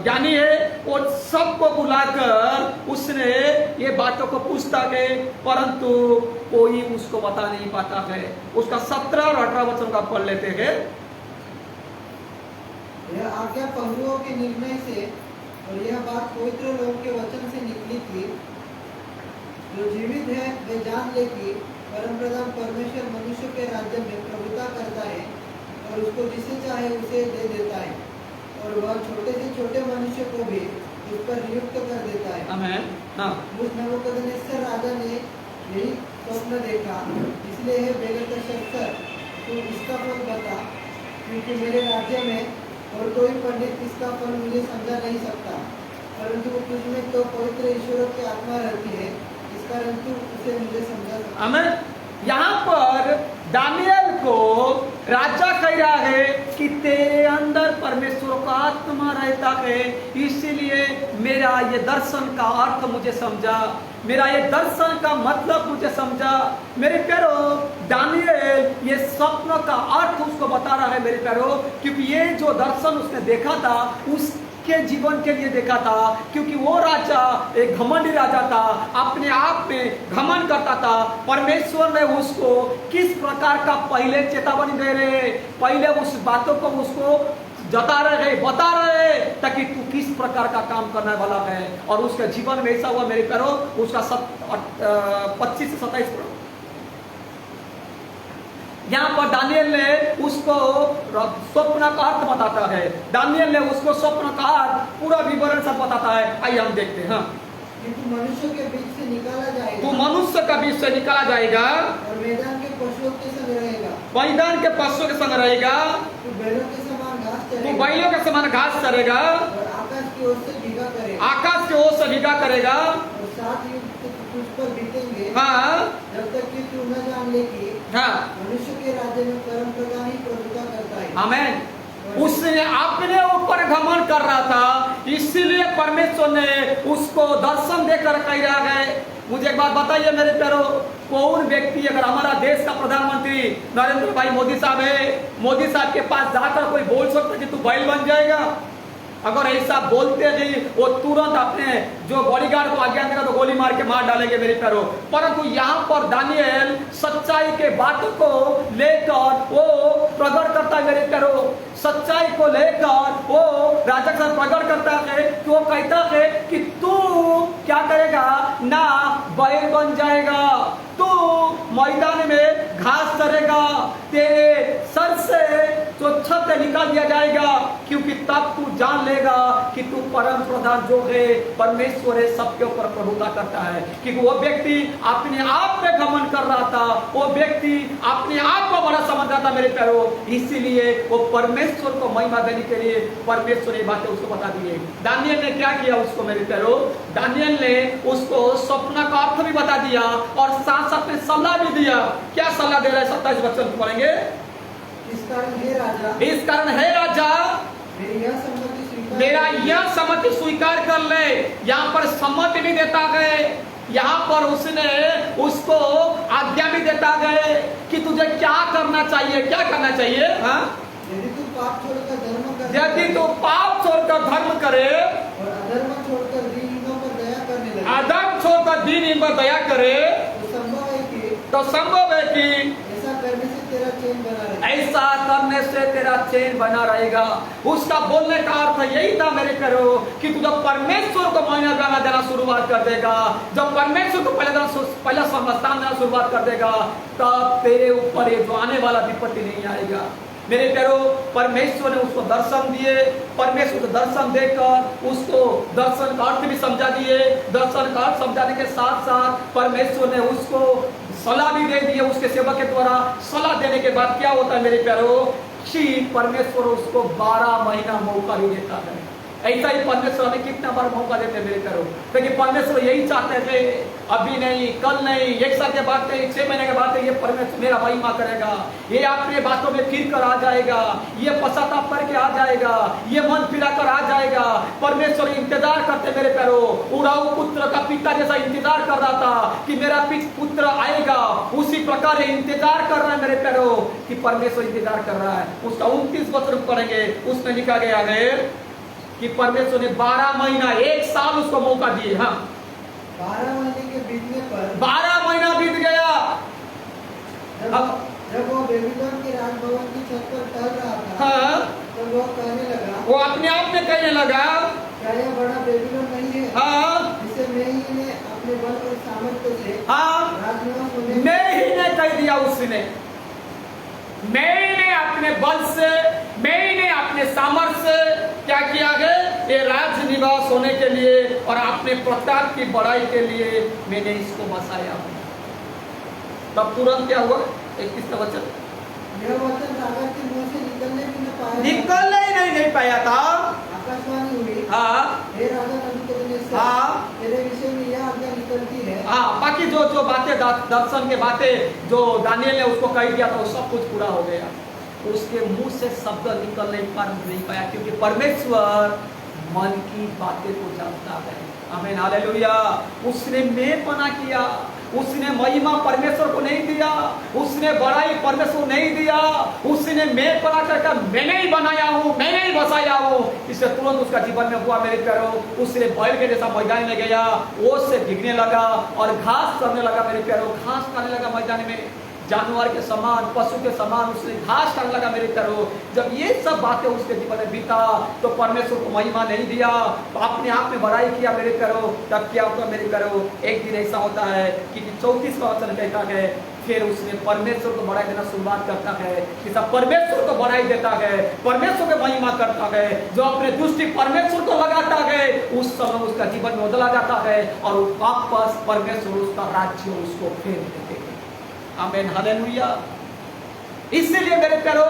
ज्ञानी है, वो सबको बुलाकर उसने ये बातों को पूछता है, परंतु कोई उसको बता नहीं पाता है। उसका 17 और 18 वचन का पढ़ लेते हैं। यह आज्ञा पहरुओं के निर्णय से और यह बात पवित्र लोग के वचन से निकली थी। जो जीवित है वे जान ले कि परमप्रधान परमेश्वर मनुष्य के राज्य में प्रभुता करता है और उसको जिसे चाहे उसे दे देता है, और वह छोटे से छोटे मनुष्य को भी उस पर नियुक्त कर देता है। आमीन। हाँ। उस नबूकदनेस्सर राजा ने यही स्वप्न देखा, इसलिए है बेलतशस्सर, तू इसका फल बता, क्योंकि मेरे राज्य में और कोई पंडित इसका फल मुझे समझा नहीं सकता, परंतु तुझमें तो पवित्र ईश्वर की आत्मा रहती है, इस कारण तू उसे मुझे समझा सकता। आमीन। यहाँ पर दानिएल को राजा कह रहा है कि तेरे अंदर परमेश्वर का आत्मा रहता है, इसीलिए मेरा ये दर्शन का अर्थ मुझे समझा, मेरा ये दर्शन का मतलब मुझे समझा। मेरे प्यारो, दानिएल ये स्वप्न का अर्थ उसको बता रहा है मेरे प्यारो, क्योंकि ये जो दर्शन उसने देखा था के जीवन के लिए देखा था, क्योंकि वो राजा एक घमंडी राजा था, अपने आप में घमंड करता था। परमेश्वर ने उसको किस प्रकार का पहले चेतावनी दे रहे, पहले उस बातों को उसको जता रहे, बता रहे, ताकि तू किस प्रकार का काम करने वाला है। और उसके जीवन में ऐसा हुआ मेरे प्यारो, उसका 25 से 27 यहाँ पर दानियल ने उसको स्वप्न का अर्थ बताता है। दानियल ने उसको स्वप्न का अर्थ पूरा विवरण सब बताता है। आइए हम देखते हैं। हाँ, तू मनुष्य के बीच से निकाला जाएगा, तू मनुष्य का बीच से निकाला जाएगा और मैदान के पशुओं के संग रहेगा, मैदान के पशुओं के संग रहेगा, तू बैलों के समान घास तू चरेगा, बैलों के समान घास चरेगा, और आकाश की ओर से भीगा करेगा, आकाश की ओर से भीगा करेगा। और 7 युग तुझ पर बीतेंगे, हाँ जब तक कि तू न जान ले कि हाँ, मनुष्य के राज्य में परम प्रधान ही प्रभुता करता है। आमेन। उसने अपने ऊपर घमंड कर रहा था, इसीलिए परमेश्वर ने उसको दर्शन देकर कह रहा है। मुझे एक बात बताइए मेरे प्यारो, कौन व्यक्ति, अगर हमारा देश का प्रधानमंत्री नरेंद्र भाई मोदी साहब है, मोदी साहब के पास जाकर कोई बोल सकता है कि तू बैल बन जाएगा? अगर ऐसा बोलते ही वो तुरंत अपने जो बॉडीगार्ड को आज्ञा देगा तो गोली मार के मार डालेंगे मेरे प्यारो। परंतु यहाँ पर दानियल सच्चाई के बातों को लेकर वो प्रकट करता है मेरे प्यारो, सच्चाई को लेकर वो राजा से प्रकट करता है कि वो कहता है कि तू क्या करेगा ना, बैल बन जाएगा, तू मैदान में घास चरेगा, तेरे सर से जो छत निकाल दिया जाएगा, क्योंकि तब तू जान लेगा कि तू परम प्रधान जो है परमेश्वर है, सबके ऊपर प्रभुता करता है। क्योंकि वो व्यक्ति अपने आप में घमंड कर रहा था, वो व्यक्ति अपने आप को बड़ा समझ रहा था मेरे प्यारो, इसीलिए वो परमेश्वर को महिमा देने के लिए परमेश्वर ये बातें उसको बता दिए। दानियल ने क्या किया उसको मेरे प्यारो, दानियल ने उसको स्वप्न का अर्थ भी बता दिया और साथ साथ में सलाह भी दिया। क्या सलाह दे रहा है? 27 वचन पढ़ेंगे। इस कारण हे राजा, इस कारण हे राजा, मेरा यह सम्मति स्वीकार कर ले। यहाँ पर सम्मति भी देता गए, यहाँ पर उसने उसको आज्ञा भी देता गए कि तुझे क्या करना चाहिए, क्या करना चाहिए। हाँ, यदि तू पाप छोड़कर धर्म करे, यदि तू पाप छोड़कर धर्म करे और अधर्म छोड़कर दीनहीनों पर दया करने लगे, अधर्म छोड़कर दीनहीन पर दया करे, तो संभव है कि ऐसा करने से तेरा चैन बना रहेगा। ऐसा करने से तेरा चैन बना रहेगा। उसका बोलने का अर्थ यही था मेरे प्यारो कि तू जब परमेश्वर को महिमा देना शुरुआत कर देगा, जब परमेश्वर को पहला समझदान देना शुरुआत कर देगा, तब तेरे ऊपर ये जो आने वाला विपत्ति नहीं आएगा। मेरे प्यारो, परमेश्वर ने उसको दर्शन दिए, परमेश्वर को दर्शन देकर उसको दर्शन का अर्थ भी समझा दिए। दर्शन का अर्थ समझाने के साथ साथ परमेश्वर ने उसको सलाह भी दे दी है उसके सेवक के द्वारा। सलाह देने के बाद क्या होता है मेरे प्यारो कि परमेश्वर उसको 12 महीना मौका भी देता है। ऐसा ही परमेश्वर हमें कितना बार मौका देते हैं मेरे प्यारो, लेकिन परमेश्वर यही चाहते थे, अभी नहीं, कल नहीं, 1 साल के बाद नहीं, 6 महीने के बाद नहीं, ये परमेश्वर मेरा महिमा करेगा, ये अपने बातों में फिर कर आ जाएगा, ये पश्चाताप करके आ जाएगा, ये मन फिरा कर आ जाएगा। परमेश्वर इंतजार करते मेरे प्यारो, उड़ाऊ पुत्र का पिता जैसा इंतजार कर रहा था कि मेरा पुत्र आएगा, उसी प्रकार इंतजार कर रहा है मेरे प्यारो कि परमेश्वर इंतजार कर रहा है। उसका 29 वचन पढ़ेंगे, उसमें लिखा गया है कि परमेश्वर ने 12 महीना 1 साल उसको मौका दिए। हाँ, 12 महीने के बीतने पर 12 महीना बीत गया। जब वो बेबीलोन के राजभवन की छत पर टहल रहा था, हाँ, तो वो कहने लगा, वो अपने आप में कहने लगा, क्या यह बड़ा बेबीलोन नहीं है, हाँ, जिसे मैं ही ने अपने बल और सामर्थ्य से हाँ, राजनिवास होने मैं ही ने कह दिया उसने, मैंने अपने बल से, मैंने अपने सामर्थ्य से क्या किया है, ये राज निवास होने के लिए और अपने प्रताप की बढ़ाई के लिए मैंने इसको बसाया। तब तुरंत क्या हुआ? 21 का वचन, यह वचन राजा के मुंह से निकलने भी न पाया, निकलने ही नहीं पाया था। आकाशवाणी हुई, हाँ, हे राजा नबूकदनेस्सर, हाँ, तेरे विषय में यह आज्ञा निकलती है। हाँ, बाकी जो जो बातें दर्शन के बातें जो दानियल ने उसको कह दिया था वो सब कुछ पूरा हो गया। उसके मुंह से शब्द निकल नहीं पाया, क्योंकि परमेश्वर मन की बातें को जानता है। आमीन, हालेलुया। उसने मेपना किया, उसने महिमा परमेश्वर को नहीं दिया, उसने बड़ाई परमेश्वर नहीं दिया, उसने मैं बना कर मैंने ही बनाया हूँ, मैंने ही बसाया हूँ। इससे तुरंत उसका जीवन में हुआ मेरे प्यारो, उसने बैल के जैसा मैदान में गया, ओस से भीगने लगा और घास करने लगा मेरे प्यारो, घास खाने लगा मैदान में, जानवर के समान, पशु के समान उसने घास करने लगा मेरे प्यारो। जब ये सब बातें उसके जीवन में बीता तो परमेश्वर को महिमा नहीं दिया, तो अपने आप में बड़ाई किया मेरे प्यारो। तब क्या होता मेरे प्यारो, एक दिन ऐसा होता है कि 34वां वचन कहता है, फिर उसने परमेश्वर को बढ़ाई देना शुरुआत करता है, कि सब परमेश्वर को बढ़ाई देता है, परमेश्वर को महिमा करता है। जो अपने दृष्टि परमेश्वर को लगाता है उस समय उसका जीवन में बदला जाता है और वापस परमेश्वर उसका राज्य उसको फेर देते हैं। आमीन, हालेलुया। इसीलिए मेरे प्यारो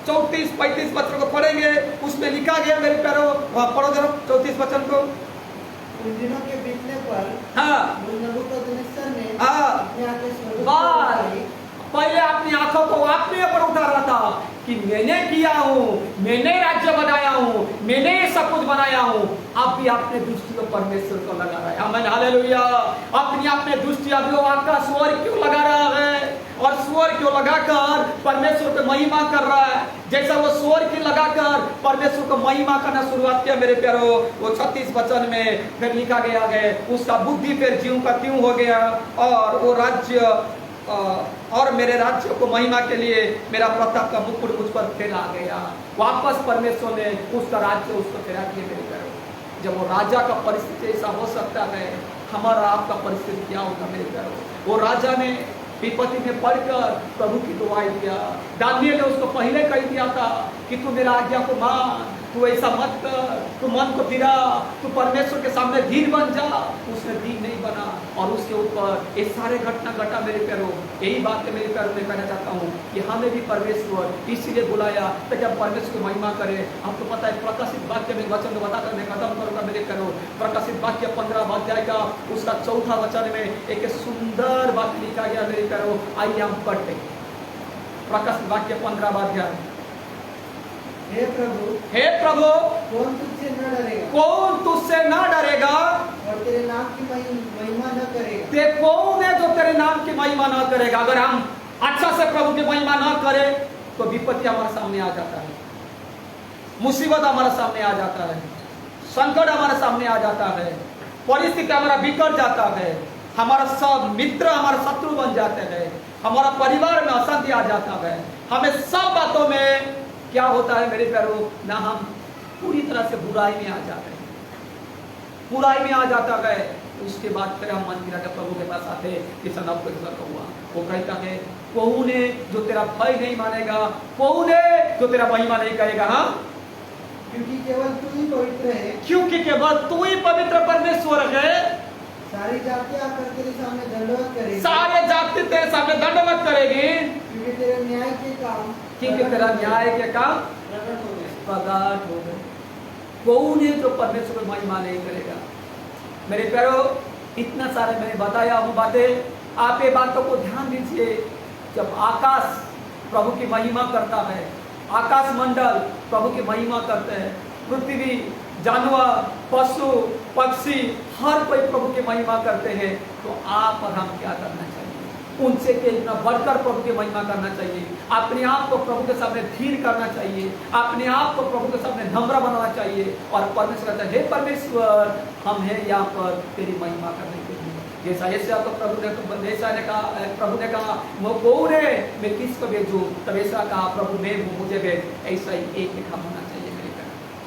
34-35 वचन को पढ़ेंगे, उसमें लिखा गया मेरे प्यारो, पढ़ो जरा 34 वचन को। उन दिनों के बीतने पर हाँ नबूकदनेस्सर ने हाँ अपनी आंखें स्वर्ग की ओर बार उठाई। पहले अपनी आंखों को अपने ऊपर उठा रहा था कि मैंने किया हूँ, मैंने राज्य बनाया हूँ, मैंने ये सब कुछ बनाया हूँ। अब भी अपने दृष्टि को परमेश्वर को लगा रहा है। आमीन, हालेलुया। अपनी अपने दृष्टि अभी वो आपका स्वर क्यों लगा रहा है और स्वर क्यों लगाकर परमेश्वर को महिमा कर रहा है। जैसा वो स्वर की लगाकर परमेश्वर को महिमा करना शुरुआत किया मेरे प्यारो, वो 36 वचन में फिर लिखा गया है, उसका बुद्धि फिर ज्यों का त्यों हो गया और वो राज्य और मेरे राज्य को महिमा के लिए मेरा प्रताप का मुकुट मुझ पर फैला गया। वापस परमेश्वर ने उसका राज्य उसको फैला दिया मेरे प्यारो। जब वो राजा का परिस्थिति ऐसा हो सकता है, हमारा आपका परिस्थिति क्या होगा मेरे प्यारो। वो राजा ने विपत्ति में पढ़कर प्रभु की दुआई दिया। दानियेल ने उसको पहले कह दिया था कि तू मेरा आज्ञा को मान, तू ऐसा मत कर, तू मन को फिरा, तू परमेश्वर के सामने धीर बन जा। उसने धीर नहीं बना और उसके ऊपर ये सारे घटना घटा मेरे प्यारो। यही बात मेरे प्यारो मैं कहना चाहता हूँ कि हमें भी परमेश्वर इसीलिए बुलाया ताकि हम परमेश्वर की महिमा करें। आपको पता है प्रकाशित वाक्य में वचन बताकर मैं खत्म करूँगा मेरे प्यारो। प्रकाशित वाक्य 15 अध्याय का उसका 4था वचन में एक सुंदर बात लिखा गया मेरे प्यारो। आइए हम पढ़ते हैं प्रकाशित वाक्य 15 अध्याय। हे प्रभु, हे प्रभु, कौन तुझसे न डरेगा, कौन तुझसे न डरेगा और तेरे नाम की महिमा न करेगा। ते कौन है जो तेरे नाम की महिमा न करेगा। अगर हम अच्छा से प्रभु की महिमा न करें तो विपत्ति हमारे सामने आ जाता है, मुसीबत हमारे सामने आ जाता है, संकट हमारे सामने आ जाता है, परिस्थिति हमारा बिगड़ जाता है, हमारा सब मित्र हमारा शत्रु बन जाते हैं, हमारा परिवार में अशांति आ जाता है। हमें सब बातों में क्या होता है मेरे प्यारो, ना हम पूरी तरह से बुराई में आ जाते हैं, बुराई में आ जाता है। उसके बाद फिर हम मन गिरा के प्रभु के पास आते हैं कि सनब को हुआ। वो कहता है कौन है जो तेरा भय नहीं मानेगा, कौन है जो तेरा महिमा नहीं करेगा। हाँ, क्योंकि केवल तू ही पवित्र है, क्योंकि केवल तू ही पवित्र परमेश्वर है। सारी जातियां आकर तेरे सामने दंडवत करेगी, सारे जाति तेरे सामने दंडवत करेगी, क्योंकि तेरे न्याय के काम, क्योंकि तेरा न्याय के काम प्रकट हो गए। प्रकट हो गए। कौन है जो परमेश्वर की महिमा नहीं करेगा। मेरे प्यारो, इतना सारे मैंने बताया हूँ बातें, आप ये बातों को ध्यान दीजिए। जब आकाश प्रभु की महिमा करता है, आकाश मंडल प्रभु की महिमा करते हैं, पृथ्वी, जानवर, पशु, पक्षी हर कोई प्रभु की महिमा करते हैं, तो आप और हम क्या करना चाहिए? उनसे कितना बढ़कर प्रभु की महिमा करना चाहिए। अपने आप को प्रभु के सामने धीर करना चाहिए, अपने आप को प्रभु के सामने नम्र बनाना चाहिए और परमेश्वर कहता है हे परमेश्वर, हम हैं यहाँ पर तेरी महिमा करने के लिए। जैसा ऐसा तो प्रभु ने कहा, प्रभु ने कहा वो कौन है, मैं किसको भेजूं? तब ऐसा कहा प्रभु मैं हूँ, मुझे भेज। ऐसा ही एक लिखा होना चाहिए।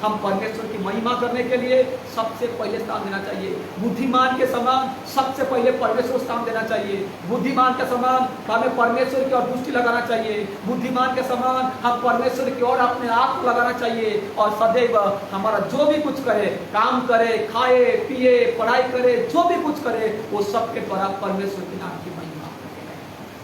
हम परमेश्वर की महिमा करने के लिए सबसे पहले स्थान देना चाहिए। बुद्धिमान के समान सबसे पहले परमेश्वर स्थान देना चाहिए। बुद्धिमान के समान हमें परमेश्वर की ओर दृष्टि लगाना चाहिए। बुद्धिमान के समान हम परमेश्वर की ओर अपने आप को लगाना चाहिए और सदैव हमारा जो भी कुछ करे, काम करे, खाए पिए, पढ़ाई करे, जो भी कुछ करे, वो सबके द्वारा परमेश्वर के नाम की महिमा।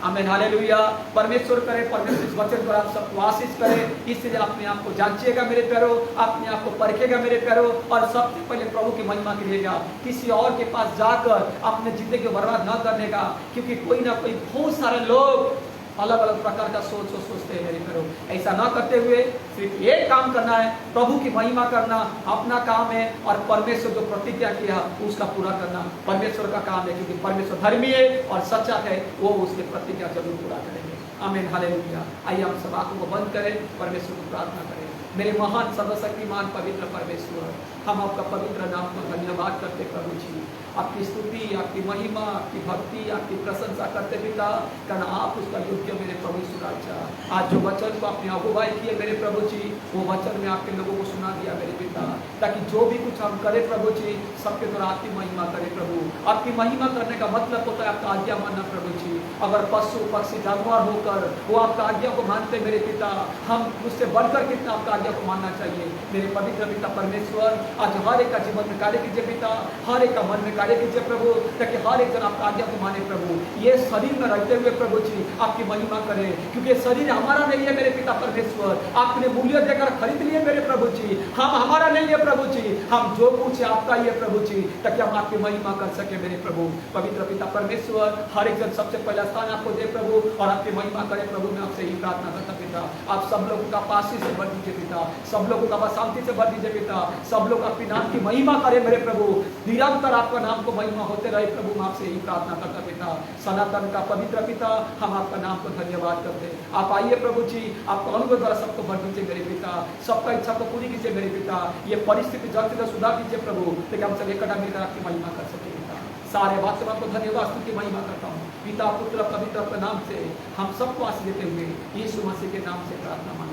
आमीन, हालेलुया। परमेश्वर करे, परमेश्वर इस वचन पर आप सबको आशीष करे। इसलिए अपने आप को जांचिएगा मेरे प्यारो, अपने आप को परखेगा मेरे प्यारो और सबसे पहले प्रभु की महिमा कीजिएगा। किसी और के पास जाकर अपने जिंदगी को बर्बाद न करने का, क्योंकि कोई ना कोई बहुत सारे लोग अलग अलग प्रकार का सोचते हैं मेरे प्रभु। ऐसा ना करते हुए सिर्फ एक काम करना है, प्रभु की महिमा करना अपना काम है, और परमेश्वर जो प्रतिज्ञा किया उसका पूरा करना परमेश्वर का काम है, क्योंकि परमेश्वर धर्मी है और सच्चा है, वो उसके प्रतिज्ञा जरूर पूरा करेंगे। आमीन, हालेलुया। आइए हम सब आंखों को बंद करें, परमेश्वर को प्रार्थना करें। मेरे महान सर्वशक्तिमान पवित्र परमेश्वर, हम आपका पवित्र नाम को धन्यवाद करते प्रभु जी। आपकी स्तुति, आपकी महिमा, आपकी भक्ति, आपकी प्रशंसा करते पिता, कारण आप उसका योग्य मेरे प्रभु सुराजा। आज जो वचन को आपने अगुवाई किए मेरे प्रभु जी, वो वचन में आपके लोगों को सुना दिया मेरे पिता, ताकि जो भी कुछ हम करें प्रभु जी, सबके द्वारा आपकी महिमा करें प्रभु। आपकी महिमा करने का मतलब होता है आपका आज्ञा मानना प्रभु जी। अगर पशु पक्षी जानवर होकर वो आपका आज्ञा को मानते मेरे पिता, हम उससे बढ़कर कितना आपका आज्ञा को मानना चाहिए मेरे पवित्र पिता परमेश्वर। आज हर एक का जीवन में कार्य कीजिए पिता, हर एक का मन में कार्य कीजिए प्रभु, ताकि हर एक जन आपका आज्ञा को माने प्रभु। ये शरीर में रहते हुए प्रभु जी आपकी महिमा करें, क्योंकि शरीर हमारा नहीं है मेरे पिता परमेश्वर, आपने मूल्य देकर खरीद लिए मेरे प्रभु जी। हम हमारा नहीं है प्रभु जी, हम जो कुछ है आपका ही है प्रभु जी, ताकि हम आपकी महिमा कर सके मेरे प्रभु। पवित्र पिता परमेश्वर, हर एक जन सबसे पहला स्थान आपको दे प्रभु, और आपकी महिमा करे प्रभु। मैं आपसे ही प्रार्थना करता पिता, आप सब लोगों का पासी से भर दीजिए पिता, सब लोगों का शांति से भर दीजिए पिता, सब लोग आपके नाम की महिमा करे मेरे प्रभु। निरंतर आपका नाम को महिमा होते रहे प्रभु, मैं आपसे ही प्रार्थना करता पिता। सनातन का पवित्र पिता, हम आपका नाम को धन्यवाद करते। आप आइए प्रभु जी, आपको अनुग्रह द्वारा सबको भर दीजिए मेरे पिता, सबका इच्छा को पूरी कीजिए मेरे पिता। ये परिस्थिति जल्द से सुधार दीजिए प्रभु, ताकि हम सब इकट्ठा मिलकर आपकी महिमा कर सके पिता। सारे वाक्य आपको धन्यवाद स्तुति महिमा करता हूँ पिता पुत्र पवित्र नाम से हम सबको आशीष देते हुए यीशु मसीह के नाम से प्रार्थना मांगते हैं।